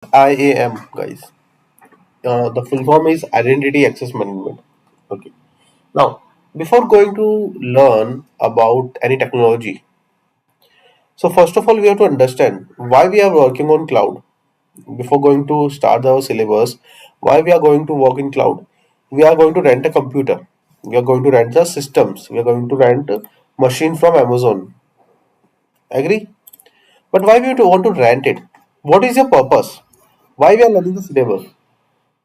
IAM, guys. The full form is Identity Access Management. Okay. Now, before going to learn about any technology, so first of all, we have to understand why we are working on cloud. Before going to start our syllabus, why we are going to work in cloud? We are going to rent a computer. We are going to rent the systems. We are going to rent a machine from Amazon. Agree? But why we want to rent it? What is your purpose? Why we are learning the syllabus?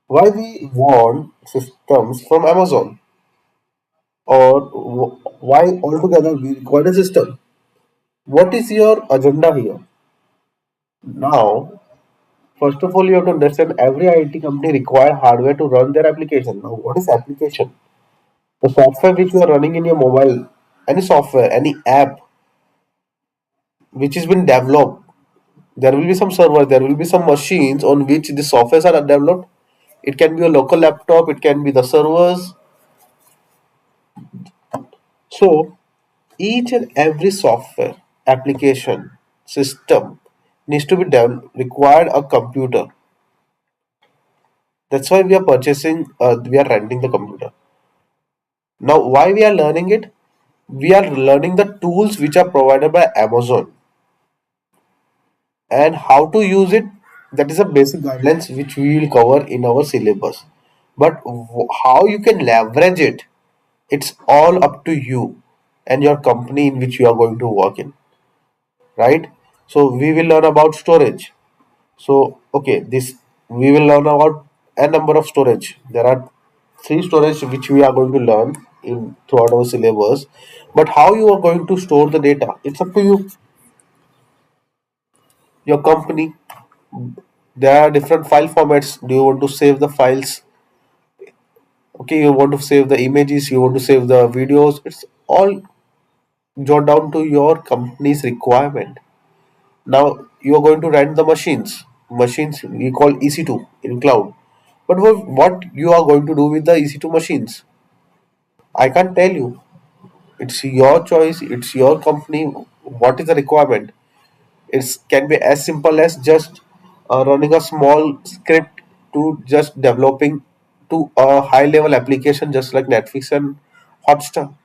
Why we want systems from Amazon, or why altogether we require a system? What is your agenda here? Now, first of all, you have to understand every IT company require hardware to run their application. Now, what is application? The software which you are running in your mobile, any software, any app which has been developed. There will be some server, there will be some machines on which the softwares are developed. It can be a local laptop, it can be the servers. So each and every software application system needs to be required a computer. That's why we are purchasing, we are renting the computer. Now, why we are learning it? We are learning the tools which are provided by Amazon and how to use it. That is a basic guidelines which we will cover in our syllabus. But how you can leverage it, it's all up to you and your company in which you are going to work in, right? So we will learn about storage. So okay, this we will learn about a number of storage. There are three storage which we are going to learn in throughout our syllabus. But how you are going to store the data, it's up to you, your company. There are different file formats. Do you want to save the files? Okay, you want to save the images, you want to save the videos. It's all jot down to your company's requirement. Now you are going to rent the machines. Machines we call EC2 in cloud. But what you are going to do with the EC2 machines? I can't tell you. It's your choice. It's your company. What is the requirement? It can be as simple as just running a small script to just developing to a high level application just like Netflix and Hotstar.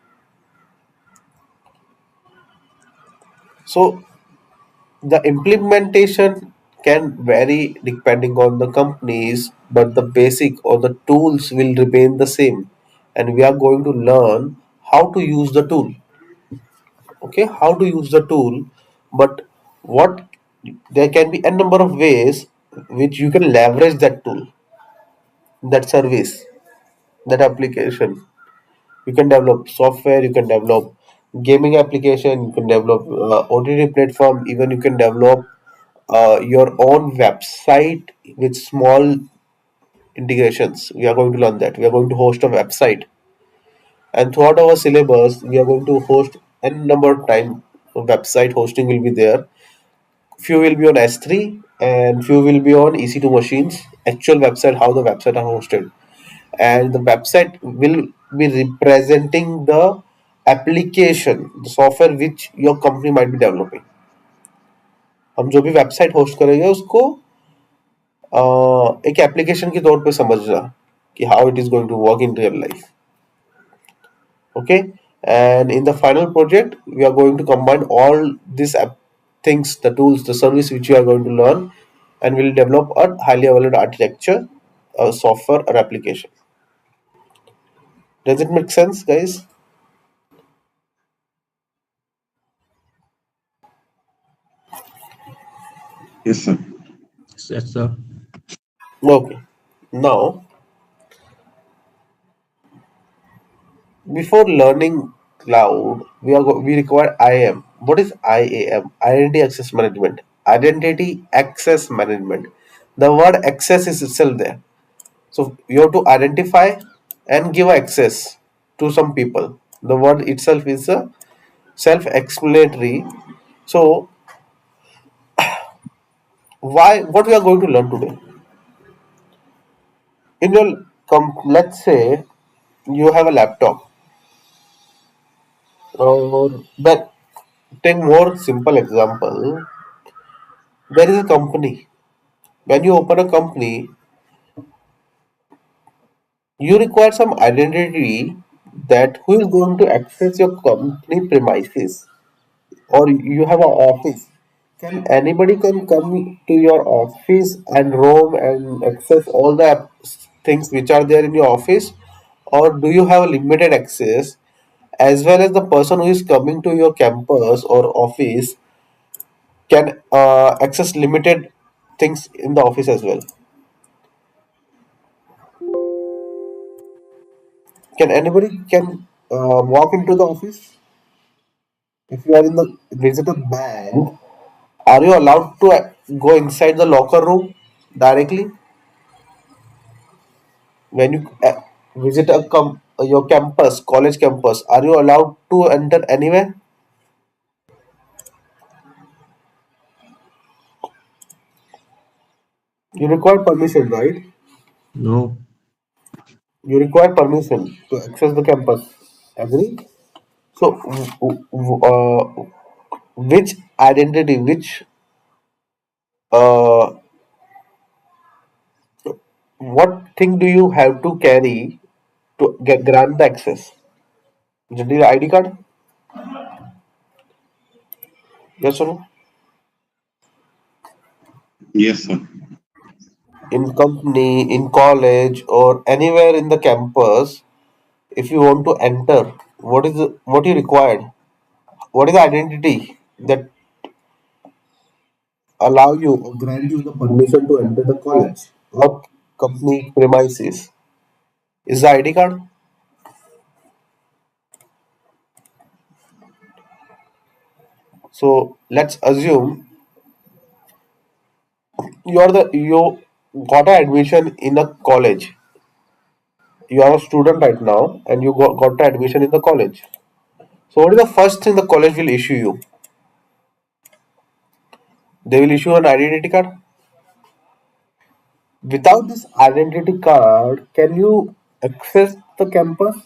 So the implementation can vary depending on the companies, but the basic or the tools will remain the same. And we are going to learn how to use the tool. Okay, how to use the tool, but what there can be a number of ways which you can leverage that tool, that service, that application. You can develop software, you can develop gaming application, you can develop OTT platform, even you can develop your own website with small integrations. We are going to learn that. We are going to host a website, and throughout our syllabus, we are going to host n number of time. Website hosting will be there. Few will be on S3 and few will be on EC2 machines. Actual website, how the website are hosted, and the website will be representing the application, the software which your company might be developing. हम जो भी website host करेंगे उसको एक application के तौर पे समझना कि how it is going to work in real life. Okay, and in the final project we are going to combine all these things, the tools, the service which you are going to learn, and we'll develop a highly available architecture, a software or application. Does it make sense, guys? Yes, sir. Yes, sir. Okay, now before learning cloud, we require IAM. What is IAM? Identity Access Management. Identity Access Management. The word access is itself there. So you have to identify and give access to some people. The word itself is self-explanatory. So why? What we are going to learn today? In your let's say you have a laptop, or but take more simple example. There is a company. when you open a company, you require some identity that who is going to access your company premises, or you have an office. Can anybody can come to your office and roam and access all the things which are there in your office, or do you have a limited access, as well as the person who is coming to your campus or office can access limited things in the office as well? Can anybody can walk into the office? If you are in the visit a bank, are you allowed to go inside the locker room directly? When you visit your campus, college campus, are you allowed to enter anywhere? You require permission, right? No. You require permission to access the campus. Agree? So, which identity, which uh, what thing do you have to carry to get grant the access? Generally, the ID card? Yes or no? Yes, sir. In company, in college, or anywhere in the campus, if you want to enter, what you required? What is the identity that allow you or grant you the permission to enter the college or company premises? Is the ID card? So let's assume you got an admission in a college. You are a student right now and you got the admission in the college. So what is the first thing the college will issue you? They will issue an identity card. Without this identity card, can you access the campus?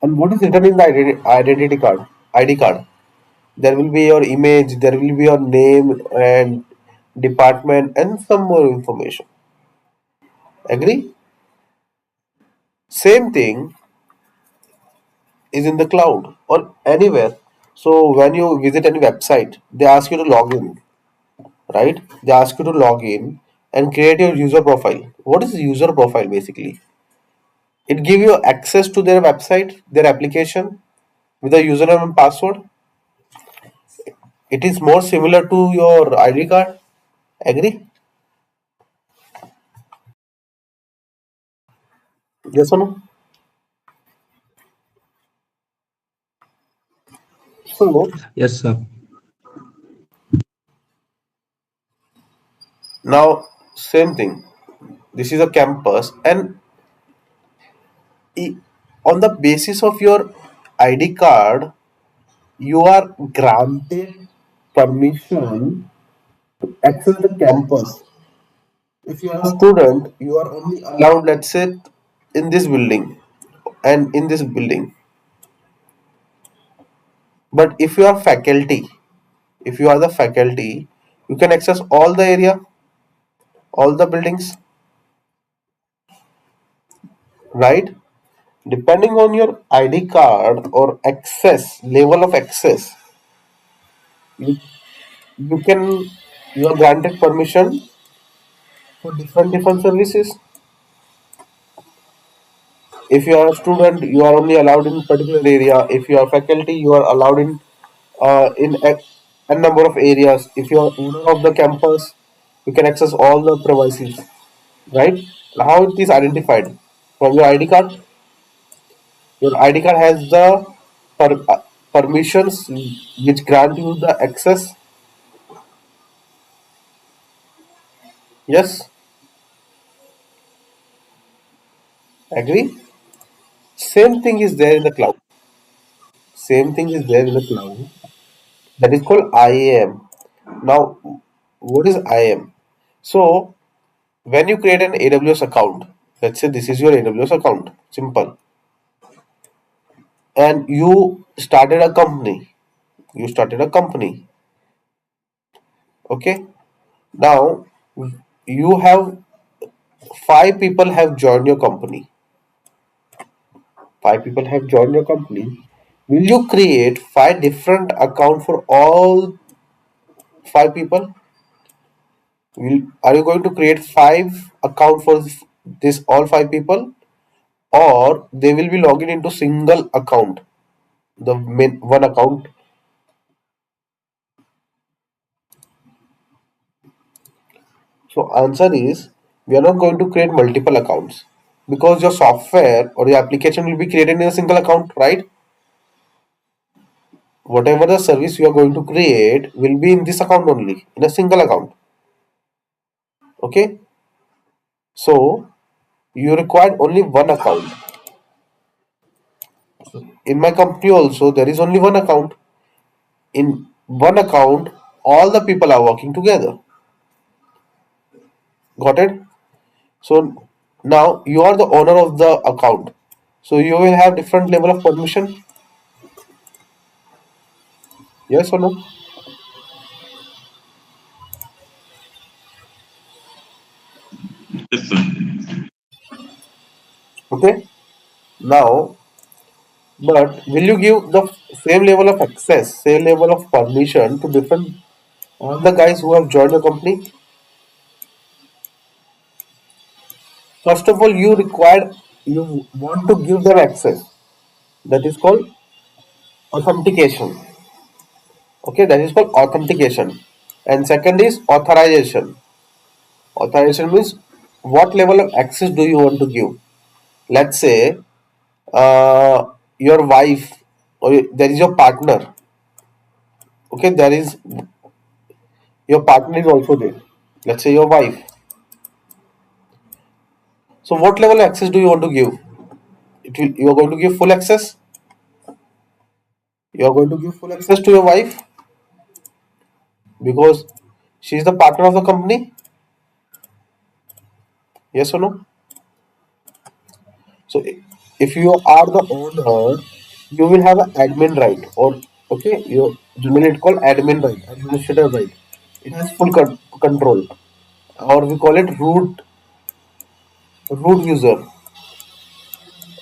And what is written in the identity card? ID card. There will be your image, there will be your name and department and some more information. Agree? Same thing is in the cloud or anywhere. So when you visit any website, they ask you to log in, right? They ask you to log in and create your user profile. What is user profile basically? It give you access to their website, their application with a username and password. It is more similar to your ID card. Agree? Yes or no? So Yes, sir. now same thing. This is a campus, and i- on the basis of your ID card, you are granted permission to access the campus. If you are a student, you are only allowed, let's say, in this building and in this building. But if you are faculty, if you are the faculty, you can access all the area, all the buildings, right? Depending on your ID card or access level of access, you, you can you are granted permission for different services. If you are a student, you are only allowed in particular area. If you are faculty, you are allowed in a number of areas. If you are owner of the campus, you can access all the premises. Right? How it is identified from your ID card. Your ID card has the permissions which grant you the access. Yes, agree. Same thing is there in the cloud. Same thing is there in the cloud. That is called IAM. Now, what is IAM? So, when you create an AWS account, let's say this is your AWS account, simple, and you started a company. You started a company. Okay. Now you have five people have joined your company. Five people have joined your company. Will you create five different account for all five people? Are you going to create five account for this all five people, or they will be logging into single account, the main one account? So answer is, we are not going to create multiple accounts because your software or your application will be created in a single account, right? Whatever the service you are going to create will be in this account only, in a single account. Okay, so you require only one account. In my company also there is only one account. In one account all the people are working together. Got it? So now you are the owner of the account, so you will have different level of permission. Yes or no? Yes, sir. Okay, now, but will you give the same level of access, same level of permission to different all the guys who have joined the company? First of all, you want to give them access. That is called authentication. Okay, that is called authentication. And second is authorization. Authorization means what level of access do you want to give? Let's say your wife or there is your partner. Okay, there is your partner is also there. Let's say your wife. So what level of access do you want to give? You are going to give full access. You are going to give full access to your wife because she is the partner of the company. Yes or no? So if you are the owner, you will have an admin right, or okay, you generally it called admin right, administrator right. It has full control, or we call it root user.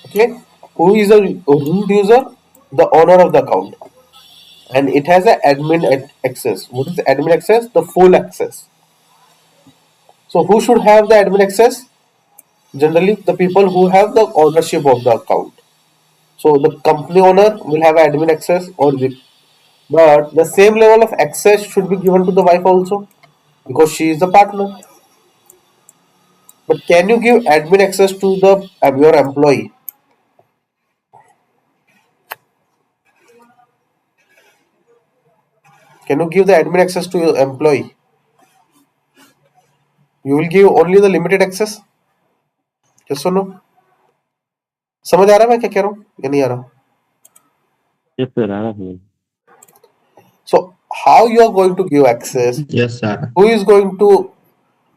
Okay, who is a root user? The owner of the account, and it has a admin access. What is the admin access? The full access. So who should have the admin access? Generally, the people who have the ownership of the account. So the company owner will have admin access, but the same level of access should be given to the wife also because she is the partner. But can you give admin access to the your employee? Can you give the admin access to your employee? You will give only the limited access. Yes or no? समझ आ रहा है मैं क्या कह रहा हूँ या नहीं आ रहा? Yes, sir. I have. So how you are going to give access? Yes, sir. Who is going to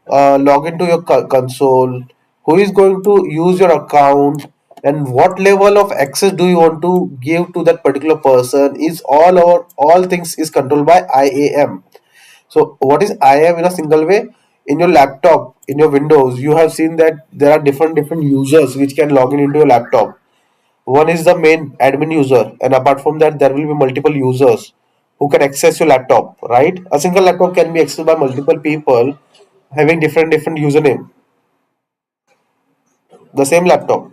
log into your console? Who is going to use your account? And what level of access do you want to give to that particular person? Is all things is controlled by IAM. So what is IAM in a single way? In your laptop, in your Windows, you have seen that there are different users which can log in into your laptop. One is the main admin user, and apart from that, there will be multiple users who can access your laptop. Right? A single laptop can be accessed by multiple people having different username. The same laptop.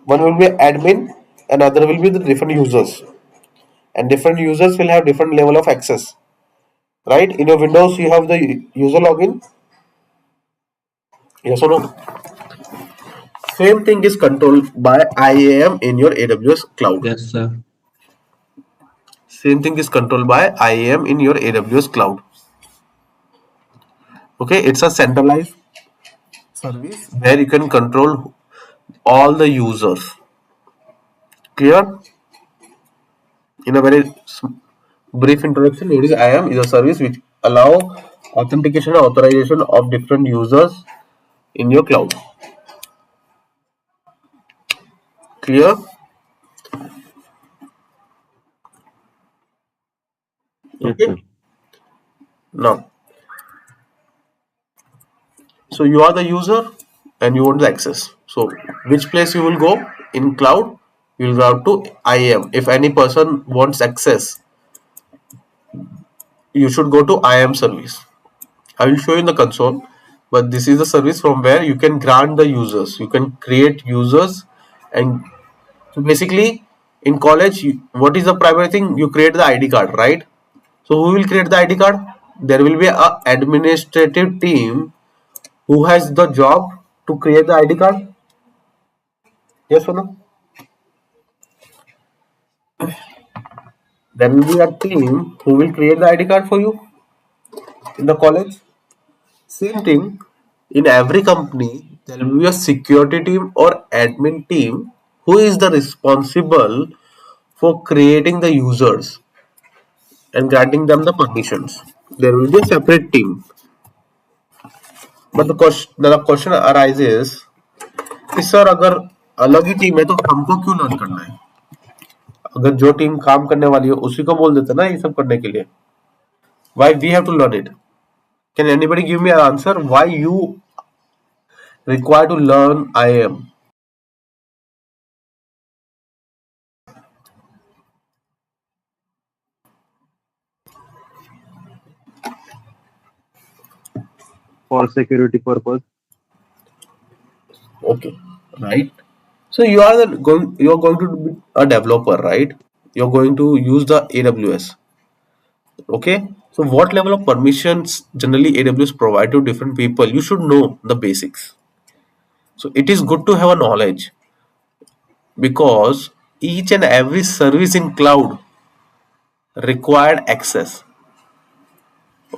One will be admin, and other will be the different users, and different users will have different level of access. Right? In your Windows, you have the user login. Yes or no? Same thing is controlled by IAM in your AWS cloud. Yes, sir. Same thing is controlled by IAM in your AWS cloud. Okay, it's a centralized service where you can control all the users. Clear? In a very brief introduction, what is IAM is a service which allow authentication and authorization of different users in your cloud. Clear? Yes, Okay. sir. Now, So you are the user and you want the access. So which place you will go in cloud? You will go to IAM. If any person wants access, you should go to IAM service. I will show you in the console, but this is the service from where you can grant the users. You can create users, and so basically in college, what is the primary thing? You create the ID card, right? So who will create the ID card? There will be a administrative team who has the job to create the ID card. Yes or no? There will be a team who will create the ID card for you in the college. Same thing in every company, there will be a security team or admin team who is the responsible for creating the users and granting them the permissions. There will be a separate team. But the question arises कि sir अगर अलग ही team है तो हमको क्यों learn करना है? अगर जो टीम काम करने वाली है उसी को बोल देते ना ये सब करने के लिए. Why we have to learn it? Can anybody give me an answer? Why you require to learn IAM? For security purpose. Okay, right. So you are going to be a developer, right? You're going to use the AWS. Okay. So what level of permissions generally AWS provide to different people? You should know the basics. So it is good to have a knowledge because each and every service in cloud required access.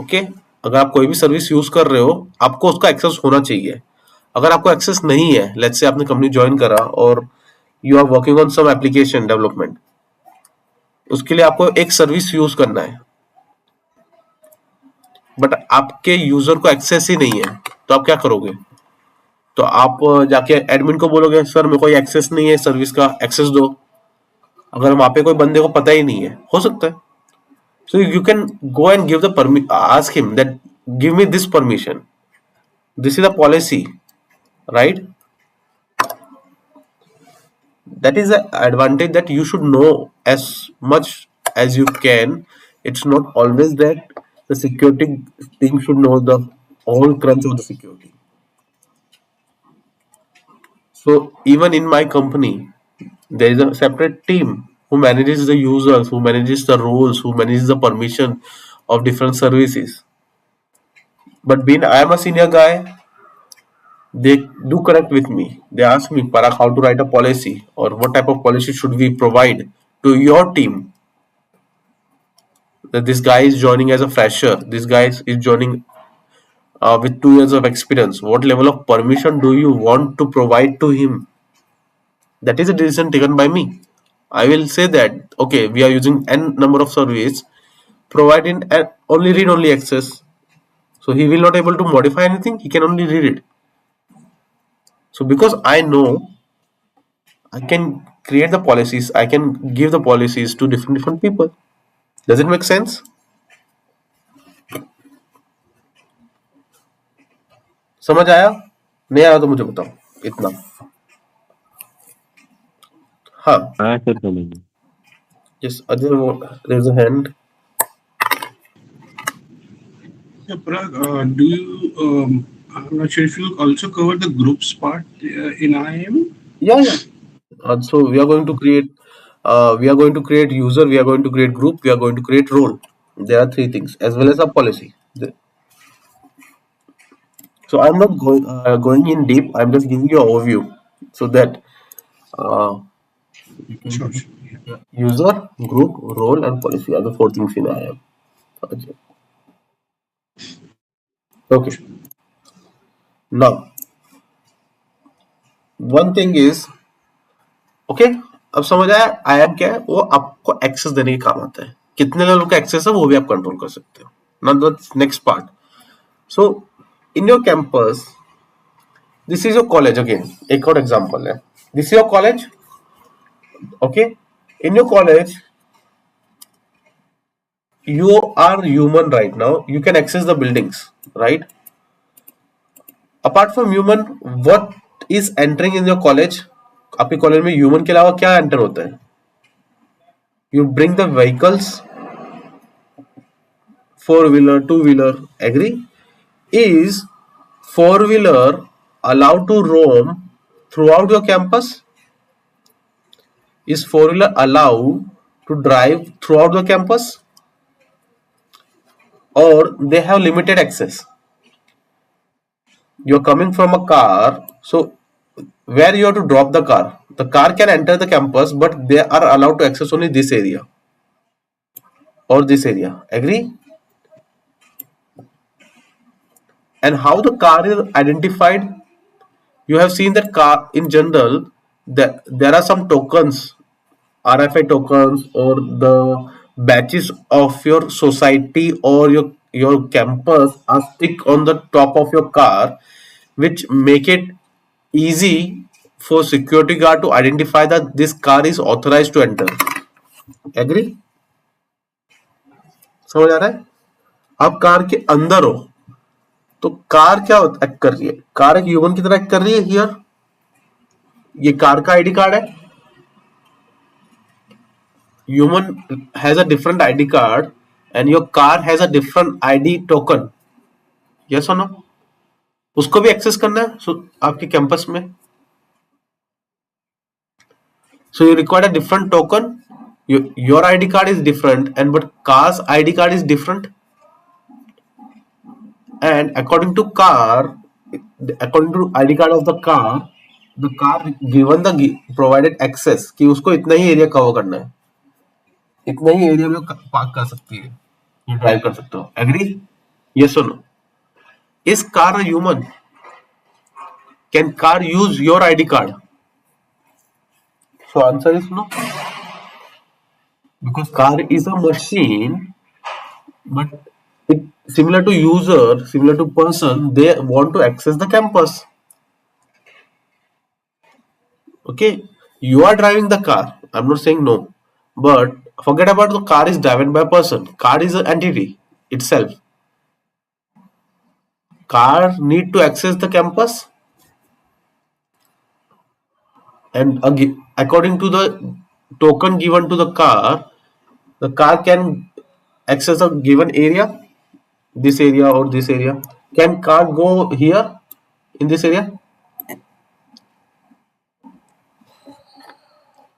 Okay. अगर आप कोई भी service use कर रहे हो आपको उसका access होना चाहिए. अगर आपको एक्सेस नहीं है, लेट्स से आपने कंपनी ज्वाइन करा और you are working on some application development, उसके लिए आपको एक सर्विस यूज करना है बट आपके यूजर को एक्सेस ही नहीं है, तो आप क्या करोगे? तो आप जाके एडमिन को बोलोगे सर मेरे को एक्सेस नहीं है, सर्विस का एक्सेस दो. अगर वहां पे कोई बंदे को पता ही नहीं है, हो सकता है. सो you can go and give the ask him that give me this permission, this is a policy, right? That is the advantage, that you should know as much as you can. It's not always that the security team should know the whole crunch of the security. So even in my company, there is a separate team who manages the users, who manages the roles, who manages the permission of different services. But being I am a senior guy, they do connect with me. They ask me, Parag, how to write a policy or what type of policy should we provide to your team, that this guy is joining as a fresher, this guy is joining with 2 years of experience. What level of permission do you want to provide to him? That is a decision taken by me. I will say that okay, we are using n number of service, providing only read only access. So he will not able to modify anything. He can only read it. So because I know, I can create the policies. I can give the policies to different people. Does it make sense? समझ आया? नहीं आया तो मुझे बताओ इतना. हाँ. हाँ सर समझ गए. Yes, Ajay, raise a hand. Yeah, Parag, do you? I'm not sure if you also cover the groups part in IAM. Yeah, yeah. So we are going to create user, we are going to create group, we are going to create role. There are three things as well as a policy. So I'm not going in deep. I'm just giving you an overview so that uh, Sure, sure. Yeah. user, group, role, and policy are the four things in IAM. Okay. Now, one thing is okay. अब समझ आया IM क्या है? वो आपको access देने के काम आता है. कितने लेवल का एक्सेस है वो भी आप कंट्रोल कर सकते हो. Now the next part. So in your campus, this is your college. Again एक और एग्जांपल है. This is your college. Okay. In your college you are human right now. You can access the buildings, right? Apart from human, what is entering in your college? आपके college में human के अलावा क्या enter होता है? You bring the vehicles, four wheeler, two wheeler, agree? Is four-wheeler allowed to roam throughout your campus? Is four-wheeler allowed to drive throughout the campus, or they have limited access? You're coming from a car, so where you have to drop the car? The car can enter the campus, but they are allowed to access only this area or this area. Agree? And how the car is identified? You have seen that car in general, that there are some tokens, RFI tokens, or the badges of your society or your campus are stick on the top of your car, which make it easy for security guard to identify that this car is authorized to enter. Agree? समझ आ रहा है? आप car के अंदर हो तो car क्या act कर रही है? कार एक ह्यूमन की तरह एक्ट कर रही है हियर. ये कार का आईडी कार्ड है. Human has a different ID card and your car has a different ID token. Yes or no? उसको भी एक्सेस करना है आपके कैंपस में. So you require a different token. Your ID card is different, and but car's ID card is different. And according to ID card of the car given the provided access कि उसको इतना ही area cover करना है, इतना ही area में park कर सकती है, ये ड्राइव कर सकते हो. एग्री? यस और no? Is car a human? Can car use your ID card? So answer is no. Because car is a machine, but it similar to user, similar to person, they want to access the campus. Okay, you are driving the car. I'm not saying no, but forget about the car is driven by a person. Car is an entity itself. Car need to access the campus, and according to the token given to the car can access a given area, this area or this area. Can car go here in this area?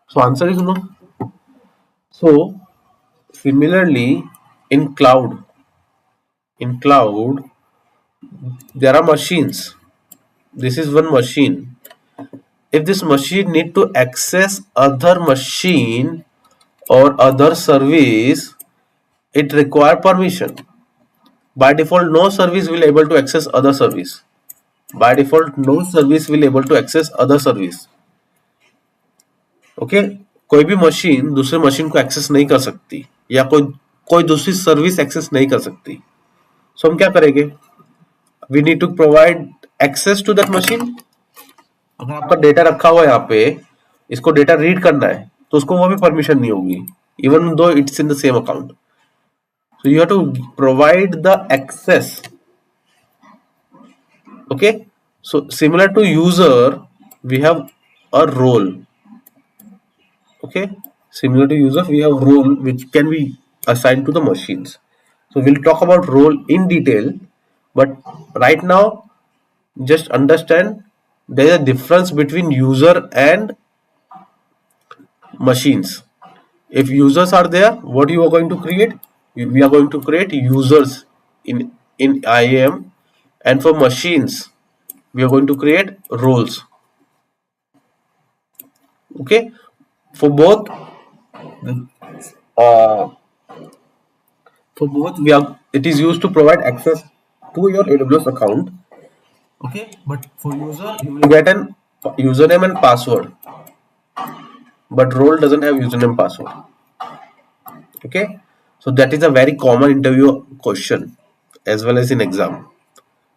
So answer is no. So similarly in cloud there are machines. This is one machine. If this machine need to access other machine or other service, it require permission. By default, no service will able to access other service. By default, no service will able to access other service. Okay? कोई भी machine दूसरे machine को access नहीं कर सकती, या कोई दूसरी सर्विस एक्सेस नहीं कर सकती. सो हम क्या करेंगे? We need to provide access to that machine. अगर आपका डेटा रखा हुआ है यहाँ पे, इसको डेटा रीड करना है तो उसको वो भी परमिशन नहीं होगी, even though it's in the same account. So you have to provide the access. Okay, so similar to user, we have a role. Okay, similar to user, we have role which can be assigned to the machines. So we'll talk about role in detail, but right now just understand there is a difference between user and machines. If users are there, what you are going to create? We are going to create users in IAM, and for machines we are going to create roles. Okay, for both uh, it is used to provide access to your AWS account. Okay, but for user you will get an username and password, but role doesn't have username password. Okay, so that is a very common interview question as well as in exam.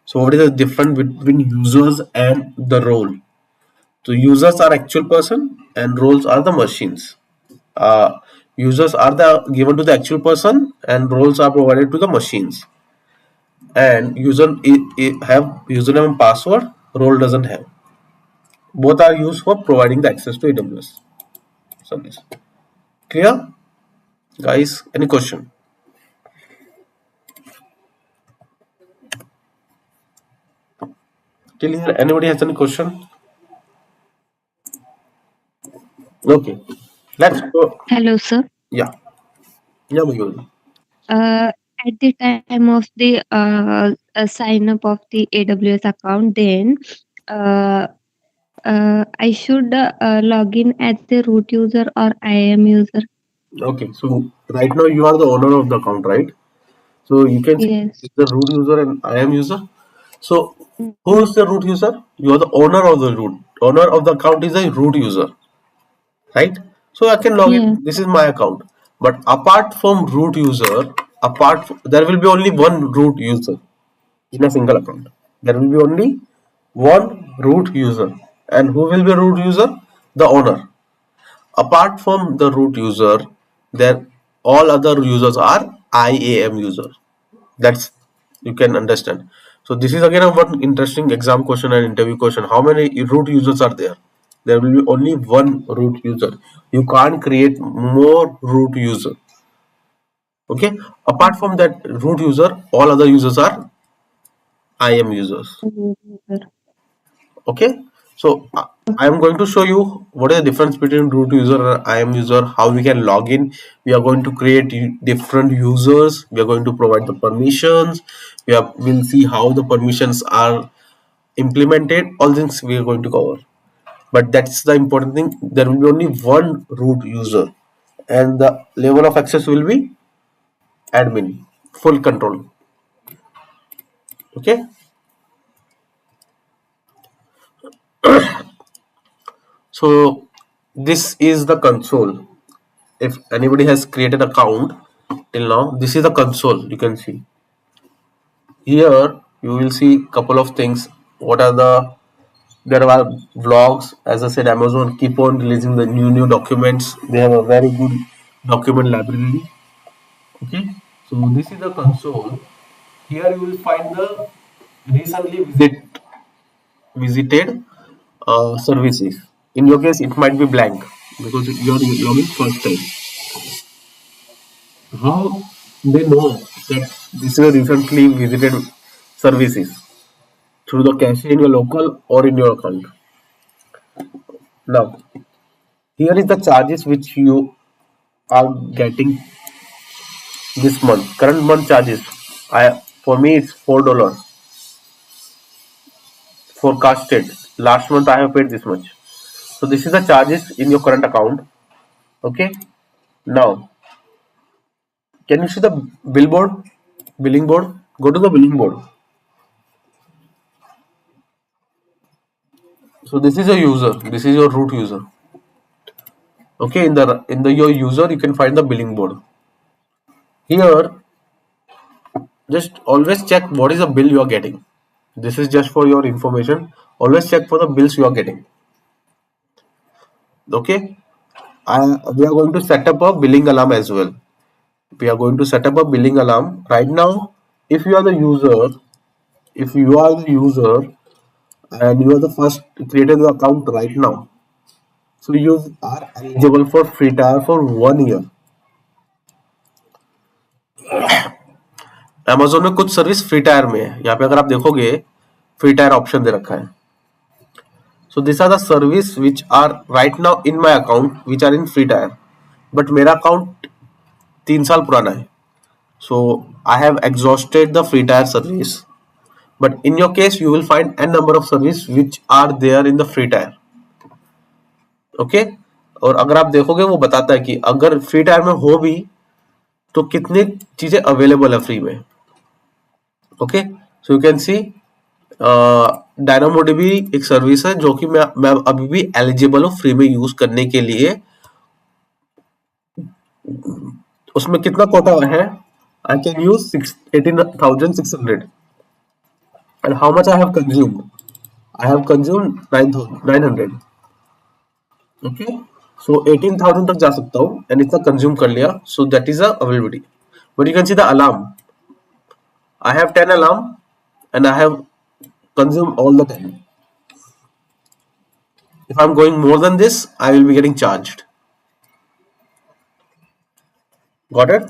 So what is the difference between users and the role? So users are actual person and roles are the machines. Users are the given to the actual person and roles are provided to the machines. and have username and password, role doesn't have. Both are used for providing the access to AWS service. Clear, guys? Any question? Till here, anybody has any question? Okay, let's go. Hello, sir. Yeah, yeah, Mayur. Uh, at the time of the sign up of the AWS account, then uh, I should log in as the root user or IAM user. Okay, so right now you are the owner of the account, right? So you can see Yes. the root user and IAM user. So Mm. who is the root user? You are the owner of the root. Owner of the account is a root user, right? So I can log in. Yeah. This is my account. But apart from root user, there will be only one root user in a single account. There will be only one root user. And who will be root user? The owner. Apart from the root user, there all other users are IAM users. That's you can understand. So this is again a one interesting exam question and interview question. How many root users are there? There will be only one root user. You can't create more root user. Okay. Apart from that root user, all other users are IAM users. Root user. Okay. So I am going to show you what is the difference between root user and IAM user, how we can log in. We are going to create different users. We are going to provide the permissions. We'll see how the permissions are implemented. All things we are going to cover. But that's the important thing. There will be only one root user, and the level of access will be admin, full control. Okay. So this is the console. If anybody has created account till now, this is the console. You can see here. You will see couple of things. What are there are vlogs. As I said, Amazon keep on releasing the new documents. They have a very good document library. Okay, so this is the console. Here you will find the recently visited services. In your case, it might be blank because you are logging first time. How they know that this is a recently visited services? Through the cache in your local or in your account. Now, here is the charges which you are getting this month. Current month charges. For me it's $4 forecasted. Last month I have paid this much. So this is the charges in your current account. Okay. Now, can you see the billboard? Billing board? Go to the billing board. So this is your user. This is your root user. Okay, in the your user you can find the billing board. Here, just always check what is the bill you are getting. This is just for your information. Always check for the bills you are getting. Okay, we are going to set up a billing alarm as well. We are going to set up a billing alarm right now. If you are the user, if you are the user and you are the first created the account right now, so you are eligible for free trial for 1 year. Amazon में कुछ service free tyre में है. यहाँ पे अगर आप देखोगे free tyre option दे रखा है. So these are the service which are right now in my account which are in free tier. But मेरा account 3 साल पुराना है. So I have exhausted the free tier service. But in your case you will find n number of service which are there in the free tier. Okay? और अगर आप देखोगे वो बताता है कि अगर फ्री टायर में हो भी तो कितनी चीजें अवेलेबल है फ्री में. Okay, so you can see DynamoDB एक सर्विस है जो कि मैं अभी भी एलिजिबल हूँ फ्री में यूज करने के लिए. उसमें कितना कोटा है? I can use 18,600. And how much I have consumed? I have consumed 900. Okay, so 18,000 तक जा सकता हूँ एंड इतना कंज्यूम कर लिया. So that is a availability. But you can see the alarm. I have 10 alarm and I have consumed all the 10. If I'm going more than this, I will be getting charged. Got it?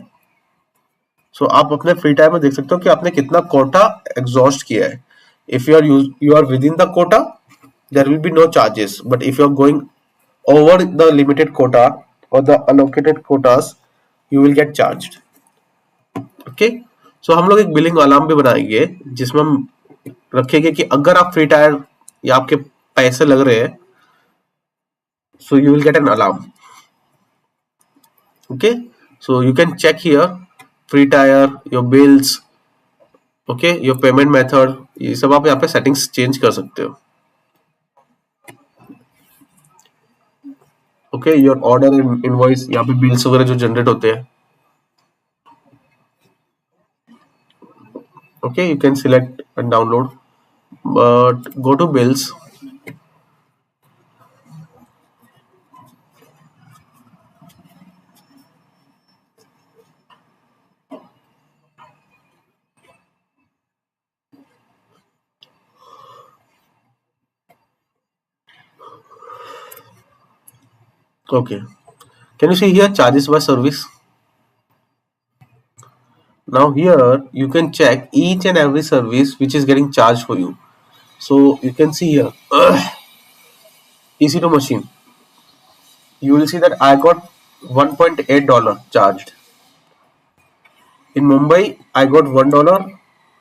So आप अपने free time में देख सकते हो कि आपने कितना Kota exhaust किया है. If you are within the quota, there will be no charges. But if you are going over the limited quota or the allocated quotas, you will get charged. Okay. So हम लोग एक billing alarm भी बनाएंगे जिसमें हम रखेंगे कि अगर आप फ्री टायर या आपके पैसे लग रहे हैं, so you will get an alarm. Okay, so you can check here free tire, your bills, okay, your payment method, ये सब आप यहाँ पे सेटिंग्स चेंज कर सकते हो. ओके, योर ऑर्डर इनवॉइस, यहाँ पे बिल्स वगैरह जो जनरेट होते हैं. Okay, you can select and download, but go to bills. Okay, can you see here charges by service? Now here you can check each and every service which is getting charged for you. So you can see here EC2 machine. You will see that I got $1.8 charged. In Mumbai I got $1.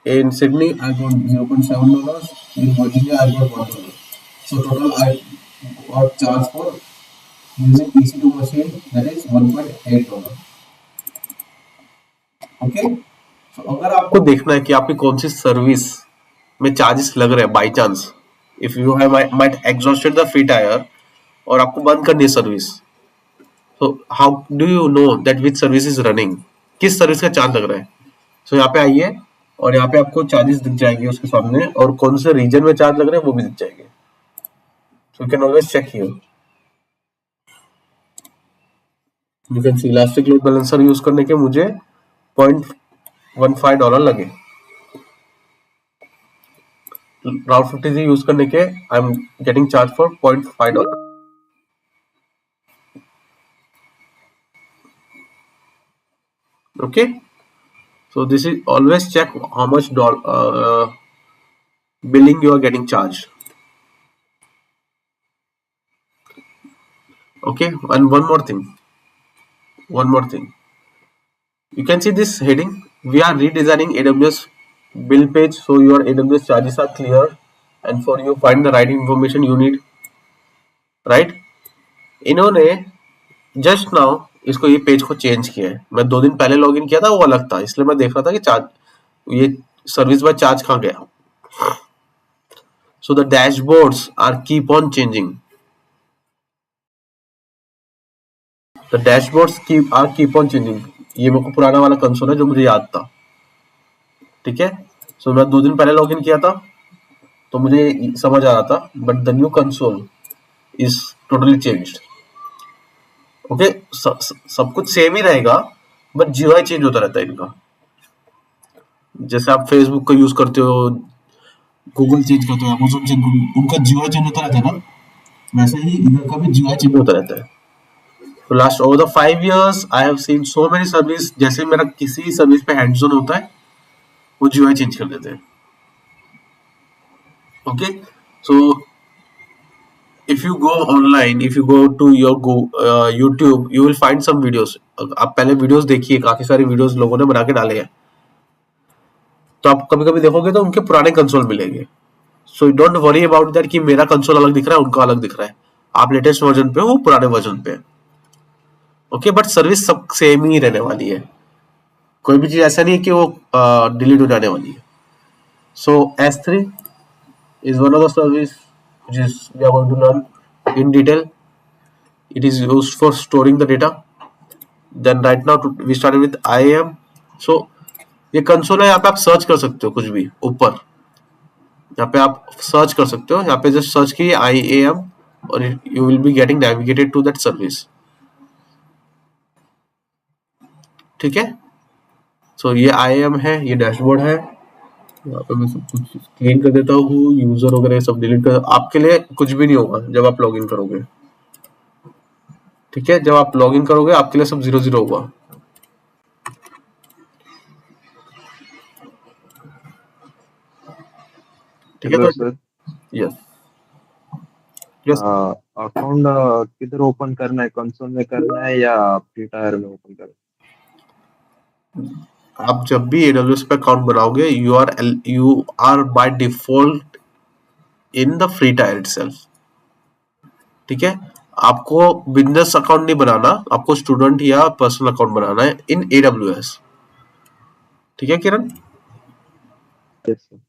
In Sydney I got $0.7. In Virginia I got $1. So total I got charged for using EC2 machine, that is $1.8. Okay. तो अगर आपको देखना है कि आपकी कौन सी service में charges लग रहे हैं by chance, if you have might exhausted the free tyre और आपको बंद करनी है सर्विस, तो how do you know that which service is running, किस सर्विस का चार्ज लग रहा है. सो यहाँ पे आइए और यहाँ पे आपको चार्जेस दिख जाएंगे उसके सामने, और कौन से रीजन में चार्ज लग रहे हैं वो भी दिख जाएंगे. So you can always check here. You can see elastic load balancer use करने के मुझे $0.15 लगे. राउट 50 यूज करने के I am getting charge for $0.5. Okay, so this is always check how much billing you are getting charged. Okay, and one more thing, you can see this heading, we are redesigning AWS bill page so your AWS charges are clear and for you find the right information you need, right? इन्होंने just now इसको ये page को change किया है. मैं 2 दिन पहले login किया था, वो अलग था, इसलिए मैं देख रहा था कि चार्ज ये सर्विस बाय चार्ज कहाँ गया. So the dashboards are keep on changing. The dashboards keep on changing. ये मेरे को पुराना वाला कंसोल है जो मुझे याद था. ठीक है. सो मैं 2 दिन पहले लॉगिन किया था तो मुझे समझ आ रहा था, but the new console is totally changed. Okay, सब कुछ सेम ही रहेगा बट जीयूआई चेंज होता रहता है इनका. जैसे आप फेसबुक का यूज करते हो, गूगल चेंज करते हो, अमेजोन चेंज, उनका जीयूआई चेंज होता रहता है ना, वैसे ही इधर का भी जीयूआई चेंज होता रहता है. तो last over the 5 years I have seen so many service, जैसे मेरा किसी सर्विस पे हैंड्स ऑन होता है वो जीयूआई चेंज कर देते हैं. Okay, so if you go online, if you go to your YouTube, you will find some videos. आप पहले वीडियोस देखिए, काफी सारी वीडियोस लोगों ने बना के डाले हैं, तो आप कभी कभी देखोगे तो उनके पुराने कंसोल मिलेंगे. So don't worry about that कि मेरा कंसोल अलग दिख रहा है, उनका अलग दिख रहा है. आप लेटेस्ट वर्जन पे हो, वो पुराने वर्जन पे. ओके, बट सर्विस सब सेम ही रहने वाली है. कोई भी चीज ऐसा नहीं है कि वो डिलीट हो जाने वाली है. सो S3 is one of the service which is we are going to learn in detail. It is used for storing the data. Then right now we started with IAM. So ये console है, यहाँ पे आप search कर सकते हो कुछ भी ऊपर, यहाँ पे आप सर्च कर सकते हो. यहाँ पे जस्ट सर्च कीजिए IAM और you will be getting navigated to that service. ठीक है. सो ये IAM है, ये डैशबोर्ड है. यहाँ पे मैं सब कुछ क्लीन कर देता हूँ, यूजर वगैरह सब डिलीट कर, आपके लिए कुछ भी नहीं होगा जब आप लॉगिन करोगे। ठीक है, जब आप लॉगिन करोगे आपके लिए सब 0 0 होगा। ठीक है, हेलो तो सर। Yes yes. अकाउंट किधर ओपन करना है, कंसोल में करना है या फ्री टायर में ओपन करना आप जब भी AWS पे अकाउंट बनाओगे, you are by default in the free tier itself. ठीक है, आपको बिजनेस अकाउंट नहीं बनाना, आपको स्टूडेंट या पर्सनल अकाउंट बनाना है इन AWS। ठीक है किरण? है? Yes sir.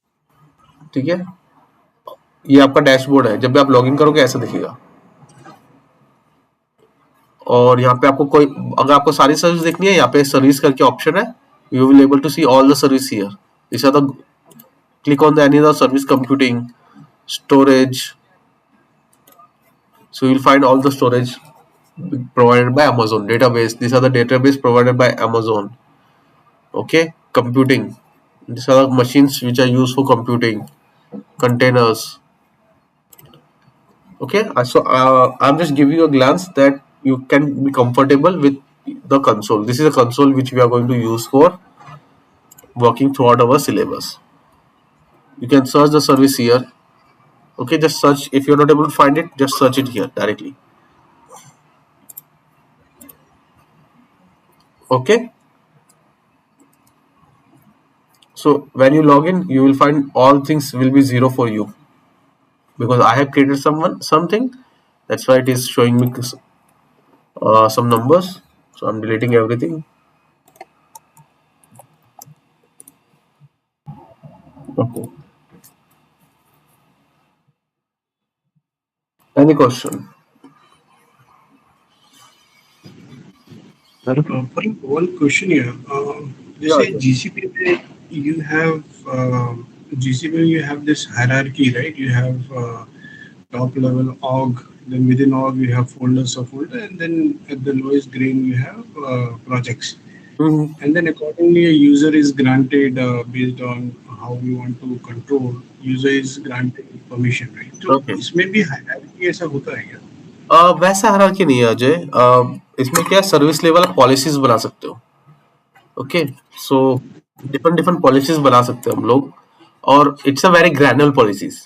ठीक है, ये आपका डैशबोर्ड है, जब भी आप लॉगिन करोगे ऐसा दिखेगा। और यहाँ पे आपको कोई, अगर आपको सारी सर्विस देखनी है, यहाँ पे सर्विस करके ऑप्शन है, you will able to see all the service here. This are the, click on the any other service, computing, storage. So you'll find all the storage provided by Amazon. Database, these are the database provided by Amazon. Okay, computing, these are the machines which are used for computing. Containers. Okay, I'm just giving you a glance that you can be comfortable with the console. This is a console which we are going to use for working throughout our syllabus. You can search the service here. Okay, just search. If you're not able to find it, just search it here directly. Okay, so when you log in, you will find all things will be 0 for you, because I have created something. That's why it is showing me some numbers. So I'm deleting everything. Okay. Any question? Sir Parag, one question here. Yeah. जैसे GCP में you have GCP में you have this hierarchy, right? You have top level org, then within org you have folders of folder, and then at the lowest grain you have projects. Mhm. And then accordingly, a user is granted based on how we want to control. User is granted permission, right? So Okay. इसमें भी hierarchy ऐसा होता है क्या? वैसा hierarchy नहीं है अजय। इसमें क्या सर्विस लेवल आप पॉलिसीज बना सकते हो। Okay, so different different policies बना सकते हो हम लोग, और इट्स अ वेरी ग्रैनुअल पॉलिसीज।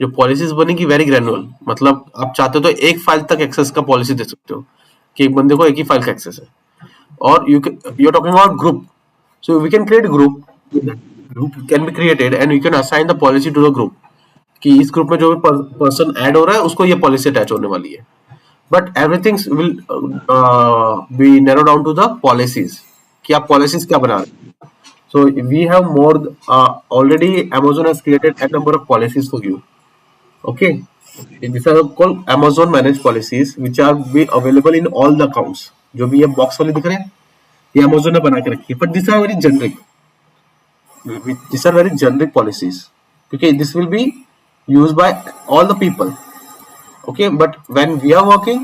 जो पॉलिसीज बनेगी वेरी ग्रैनुअल, मतलब आप चाहते हो तो एक फाइल तक एक्सेस का पॉलिसी दे सकते हो, कि एक बंदे को एक ही फाइल का एक्सेस है। और you are talking about group, so we can create a group. Group can be created and you can assign the policy to the group, कि इस ग्रुप में जो भी पर्सन ऐड हो रहा है उसको ये पॉलिसी अटैच होने वाली है। But everything will be narrow down to the policies, कि आप पॉलिसीज क्या बना रहे हैं। So we have more, already Amazon has created a number of policies for you. Okay, these are called Amazon managed policies which are be available in all the accounts। जो भी ये box वाले दिख रहे हैं ये Amazon ने बना के रखी है, but this are very generic. These are very generic policies. Okay, this will be used by all the people. Okay, but when we are working,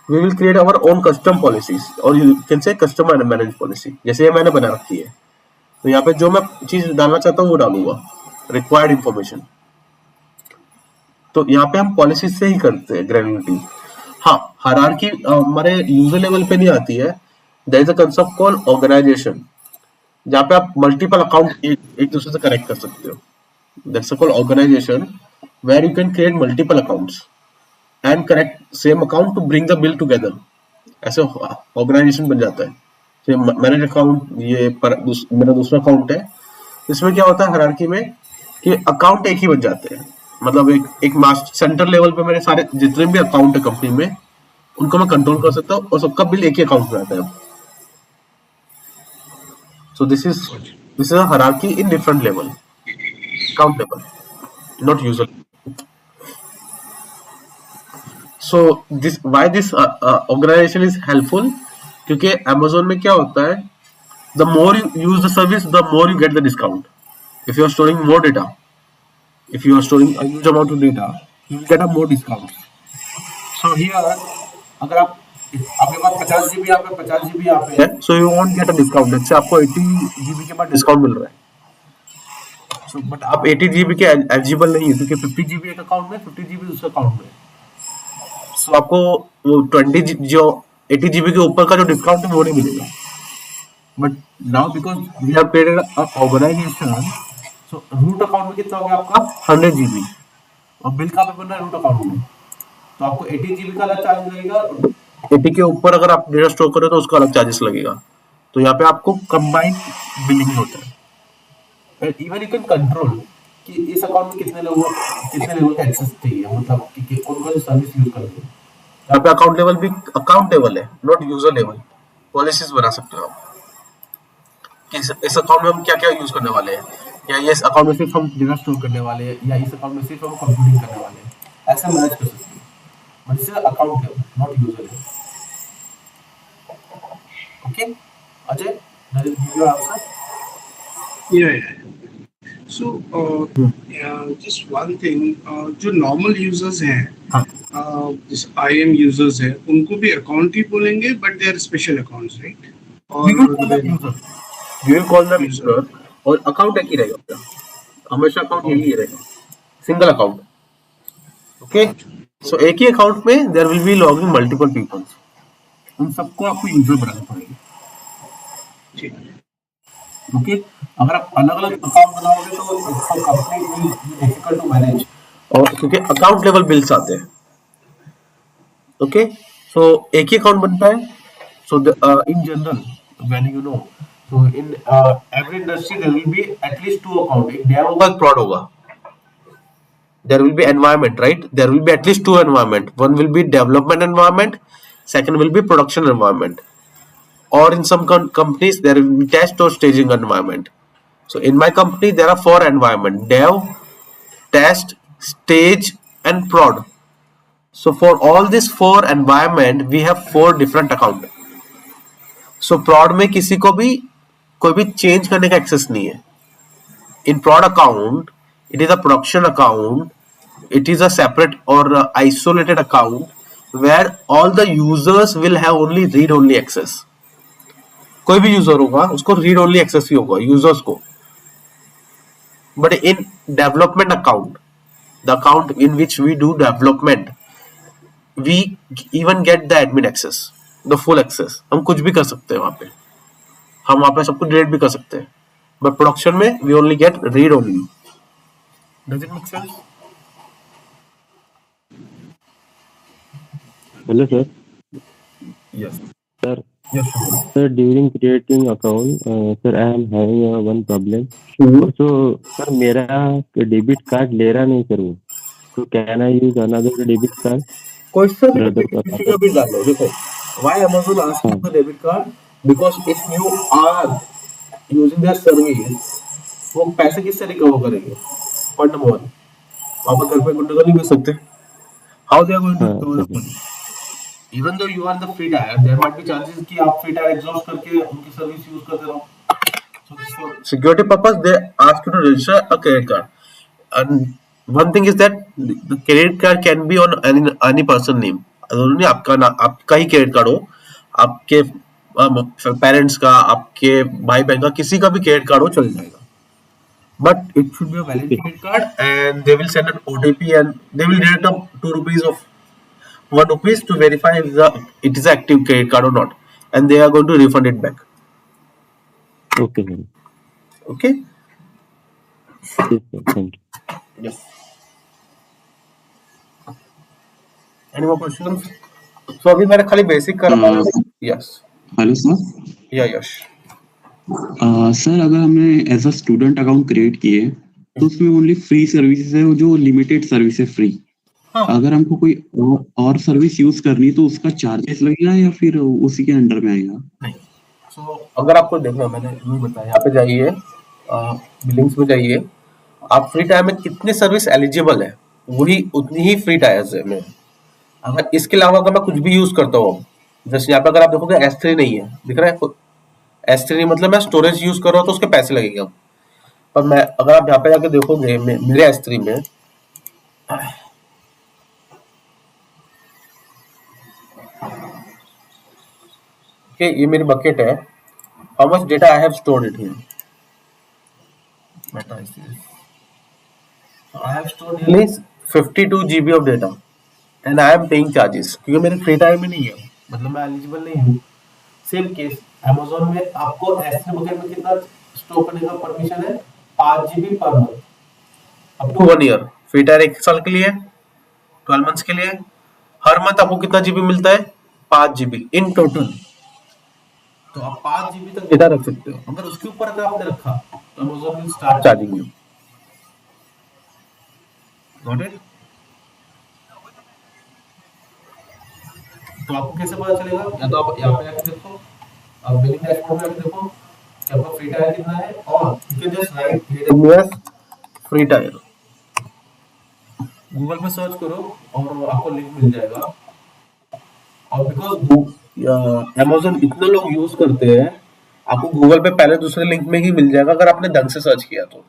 we will create our own custom policies, or you can say custom and managed policy। जैसे ये मैंने बना रखी है, तो यहाँ पे जो मैं चीज डालना चाहता हूँ वो डालूंगा, रिक्वायर्ड इंफॉर्मेशन। तो यहाँ पे हम पॉलिसी से ही करते हैं ग्रेनुलिटी। हाँ, हायरार्की हमारे यूजर लेवल पे नहीं आती है। There is a concept called organization, जहाँ पे आप मल्टीपल अकाउंट एक दूसरे से कनेक्ट कर सकते हो। That's called organization, where you can create multiple accounts and connect same account to bring the bill together। ऐसे ऑर्गेनाइजेशन बन जाता है। मैनेज अकाउंट, मेरा दूसरा अकाउंट है। इसमें क्या होता है हायरार्की में, कि अकाउंट एक ही बन जाते हैं। मतलब एक एक मास्टर सेंटर लेवल पे मेरे सारे जितने भी अकाउंट है कंपनी में, उनको मैं कंट्रोल कर सकता हूँ, और सबका बिल एक ही अकाउंट में आता है। So this is a hierarchy in different level, account level, not user. So this why this organization is helpful, क्योंकि Amazon में क्या होता है, the more you use the service the more you get the discount. If you are storing more data, if you are storing a huge amount of data, you will get a more discount। So here, अगर आप आपके पास 50 GB यहाँ पे 50 GB यहाँ पे है, so you won't get a discount। जैसे आपको 80 GB के बाद डिस्काउंट मिल रहा है। सो बट आप 80 GB के एलिजिबल नहीं है क्योंकि 50 GB एक अकाउंट में, 50 GB दूसरे अकाउंट में। सो आपको वो जो 80 GB के ऊपर का जो डिस्काउंट है वो नहीं मिलेगा। But now because we have created a organization, so root account में कितना हो गया आपका 100 GB, और बिल कहाँ पे बन रहा है? रूट अकाउंट में। तो आपको 80 GB का अलग चार्ज लगेगा, 80 के ऊपर अगर आप डेटा स्टोर करो तो उसका अलग चार्जेस लगेगा। तो यहाँ पे आपको कंबाइंड बिलिंग होता है। And even you can control कि इस अकाउंट में कितने लेवल का एक्सेस चाहिए, मतलब कि कौन कौन सी सर्विस यूज करेंगे। यहाँ पे अकाउंट लेवल भी अकाउंट लेवल है, नॉट यूजर लेवल। पॉलिसीज बना सकते हो आप कि इस अकाउंट में हम क्या क्या यूज करने वाले हैं, या ये इस अकाउंट में सिर्फ हम डेटा स्टोर करने वाले हैं, या इस अकाउंट में सिर्फ हम कंप्यूटिंग करने वाले हैं। ऐसा मैनेज कर सकते हैं, बट इसे account level, not user level. Okay Ajay, does it give you an answer? Yeah, yeah. So, yeah, just one thing, जो normal users हैं, हाँ, जिस IAM users हैं, उनको भी account ही बोलेंगे, but they are special accounts, right? we will Or call them then user, we will call them user. user, और account एक ही रहेगा आपका, हमेशा अकाउंट यही Okay, रहेगा, single account. Okay, got you. So एक ही अकाउंट में there will be logging multiple peoples, उन सबको आपको यूजर बनाना पड़ेगा। ठीक। ओके, अगर आप अलग अलग अकाउंट बनाओगे तो for company it will be difficult to manage, और क्योंकि अकाउंट लेवल बिल्स आते हैं। ओके, सो एक ही अकाउंट बनता है। So in general when you know, so in every industry there will be at least two account, एक डेव होगा, एक prod होगा। There will be environment, right? There will be at least two environment. One will be development environment, second will be production environment, or in some companies there will be test or staging environment. So in my company there are four environment: dev, test, stage, and prod. So for all these four environment we have four different account. So prod में किसी को भी कोई भी change करने का access नहीं है। In prod account it is a production account, it is a separate or isolated account where all the users will have only read only access. कोई भी यूजर होगा उसको रीड ओनली एक्सेस ही होगा users को। But in development account, the account in which we do development, we even get the admin access, the full access. हम कुछ भी कर सकते हैं वहां पे, हम वहां पे सब कुछ डिलीट भी कर सकते हैं। बट प्रोडक्शन में we only get read only. Does it make sense? Hello, sir. Yes, Sir, yes. sir, during creating account, sir, I am having one problem. So, sir, मेरा डेबिट कार्ड ले रहा नहीं sir वो, तो can I use another debit card cousin brother का किसी खाता? का भी डालो। देखो, व्हाई अमेज़न आस्किंग हाँ for debit card, because if you are using their service, वो पैसे किससे रिकवर करेंगे? पॉइंट नंबर वन, आप घर पे गुंडे को नहीं भेज सकते। How they are going to हाँ recover the sir. Money? Even though you are the free tier, there might be chances कि आप फ्री टायर एग्जॉस्ट करके उनकी सर्विस यूज करते रहो। So for security purpose, they ask you to register a credit card. And one thing is that the credit card can be on any person name. जरूरी नहीं आपका ना आपका ही credit card हो, आपके पेरेंट्स का, आपके भाई बहन का, किसी का भी क्रेडिट कार्ड हो चल जाएगा। But it should be a valid okay credit card, and they will send an OTP and they will deduct up 2 rupees of 1 rupees to verify if it is an active credit card or not, and they are going to refund it back. Okay sir. Okay? ठीक sir, thank you. Yes. Any more questions? So अभी मैंने खाली basic करा है। Yes, hello sir. या yes. Sir अगर हमने as a student account create किए तो उसमें ओनली फ्री सर्विसेज है, वो जो लिमिटेड सर्विस है फ्री। हाँ, अगर हमको कोई और सर्विस यूज करनी तो उसका चार्जेस लगेगा या फिर उसी के अंडर में आएगा? नहीं। सो अगर आपको देखना, मैंने यही बताया, यहाँ पे जाइए, बिलिंग्स में जाइए, आप फ्री टायर में कितने सर्विस एलिजिबल है वही उतनी ही फ्री टायर्स है में। अगर इसके अलावा अगर मैं कुछ भी यूज करता हूँ, जैसे यहाँ पे अगर आप देखोगे S3 नहीं है, दिख रहा है S3 मतलब मैं स्टोरेज यूज कर रहा हूँ तो उसके पैसे लगेंगे। पर मैं अगर आप यहाँ पे जाके देखोगे मेरे S3 में, कि ये मेरी बकेट है, how much data I have stored it here, I have stored daily 52 GB of data and I am paying charges, क्योंकि मेरे फ्री टाइम में नहीं है, मतलब मैं एलिजिबल नहीं हूँ। सेम केस Amazon में आपको S3 बुकेट में कितना स्टोर करने का परमिशन है? 5 GB पर month, up to 1 year. Free tier 1 साल के लिए, 12 मंथ्स के लिए। हर मंथ आपको कितना जीबी मिलता है? 5 GB इन टोटल। तो आप 5 GB तक डेटा रख सकते हो। अगर उसके ऊपर अगर आपने रखा तो Amazon will start charging you. Got it? तो आपको कैसे पता चलेगा? या तो आप यहाँ पे आके देखो, आप बिलिंग डैशबोर्ड में आके देखो कि आपका फ्री टायर कितना है, और you can just right AWS free tyre, Google पे सर्च करो और आपको लिंक मिल जाएगा। और बिकॉज Amazon इतने लोग यूज करते हैं, आपको गूगल पे पहले दूसरे लिंक में ही मिल जाएगा अगर आपने ढंग से सर्च किया तो।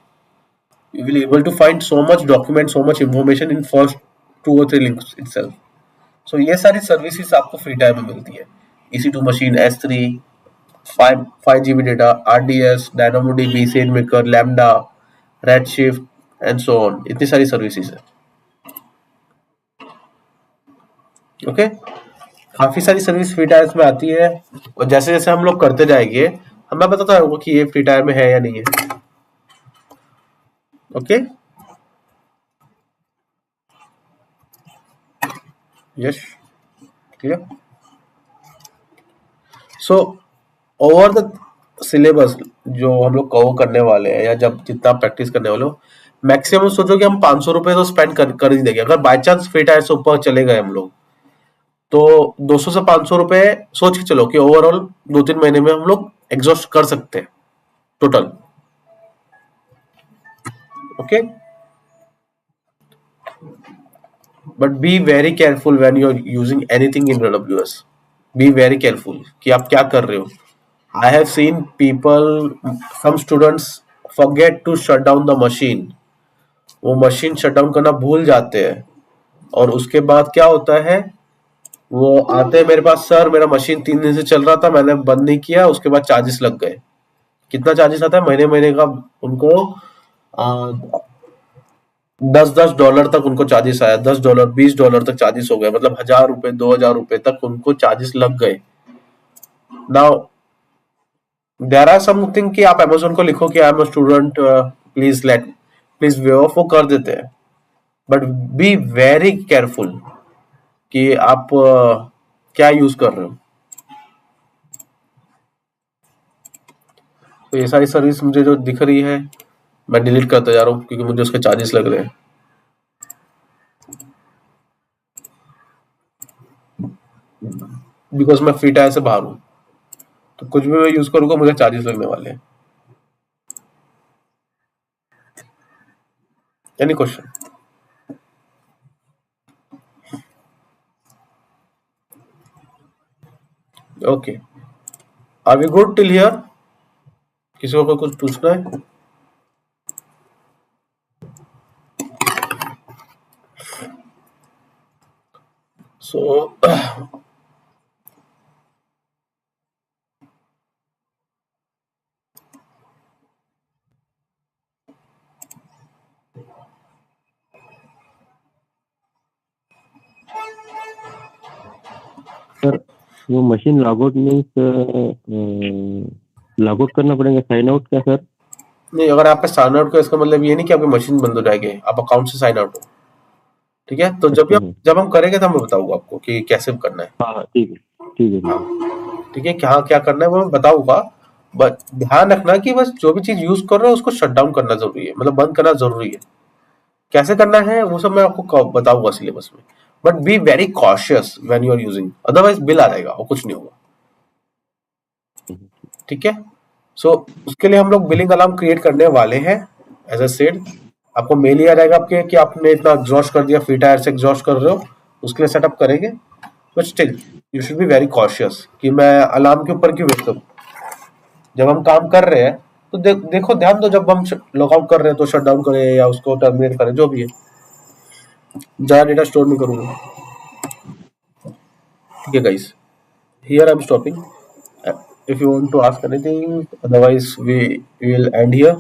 You will able to find so much document, so much information in first 2 or 3 links itself. So ये सारी सर्विसेज आपको फ्री टाइम में मिलती है। EC2 machine, S3, 5 GB data, RDS, DynamoDB, SageMaker, Lambda, Redshift and so on. इतनी सारी services है। Okay, काफी सारी सर्विस फ्री टायर में आती है, और जैसे जैसे हम लोग करते जाएंगे हमें बताता होगा कि ये फ्री टायर में है या नहीं है। Okay, yes, clear. So over the syllabus जो हम लोग कवर करने वाले हैं, या जब जितना प्रैक्टिस करने वाले हो, मैक्सिमम सोचो कि हम 500 रुपए तो स्पेंड कर ही देंगे। अगर बाय चांस फ्री टायर से ऊपर चले गए हम लोग, तो 200 से 500 रुपए सोच के चलो कि ओवरऑल 2-3 महीने में हम लोग एग्जॉस्ट कर सकते हैं total. Okay, but be very careful when you are using anything in AWS। Be very careful कि आप क्या कर रहे हो। I have seen people, some students forget to shut down the machine. वो मशीन शट डाउन करना भूल जाते हैं, और उसके बाद क्या होता है, वो आते हैं मेरे पास, सर मेरा मशीन 3 दिन से चल रहा था, मैंने बंद नहीं किया, उसके बाद चार्जेस लग गए। कितना चार्जेस आता है महीने महीने का उनको? 10-10 डॉलर तक उनको चार्जेस आया, $10, $20 तक चार्जेस हो गए, मतलब 1,000 रुपए, 2,000 रुपए तक उनको चार्जेस लग गए। नाउ देयर आर समथिंग कि आप Amazon को लिखो कि I am a student, please way of, वो कर देते हैं। बट बी वेरी केयरफुल कि आप क्या यूज कर रहे हो। तो ये सारी सर्विस मुझे जो दिख रही है मैं डिलीट करता जा रहा हूँ, क्योंकि मुझे उसके चार्जेस लग रहे हैं। बिकॉज मैं फ्री टायर से बाहर हूँ, तो कुछ भी मैं यूज करूंगा मुझे चार्जेस लगने वाले हैं। Any question? Okay, are we good till here? किसी को कुछ पूछना है? सो सर वो मशीन लॉगआउट मीन्स लॉगआउट करना पड़ेगा, साइन आउट क्या सर? नहीं, अगर आप साइन आउट का इसका मतलब ये नहीं कि आपकी मशीन बंद हो जाएगी, आप अकाउंट से साइन आउट हो। ठीक है, तो अच्छा हाँ जब हम करेंगे तो मैं बताऊंगा आपको कि कैसे करना है। हाँ, ठीक है ठीक है ठीक है। ठीक है, क्या क्या करना है वो मैं बताऊंगा। बट ध्यान रखना कि बस जो भी चीज यूज कर रहे हो उसको शट डाउन करना जरूरी है, मतलब बंद करना जरूरी है। कैसे करना है वो सब मैं आपको बताऊंगा सिलेबस में। But be very cautious when you are using, otherwise bill आ जाएगा और कुछ नहीं होगा। ठीक है, सो उसके लिए हम लोग बिलिंग अलार्म क्रिएट करने वाले हैं। एज अ सेड, आपको मेल ही आ जाएगा आपके कि आपने इतना एग्जॉस्ट कर दिया, फ्री टायर से एग्जॉस्ट कर रहे हो, उसके लिए सेटअप करेंगे। But still you should be very cautious कि मैं अलार्म के ऊपर क्यों वेट करूं। जब हम काम कर रहे हैं तो देखो, ध्यान दो, जब हम लॉगआउट कर रहे हैं तो शट डाउन करें या उसको टर्मिनेट करें, जो भी है। ज्यादा डेटा स्टोर नहीं करूंगा। ठीक है guys, here I'm stopping. If you want to ask anything, otherwise we will end here.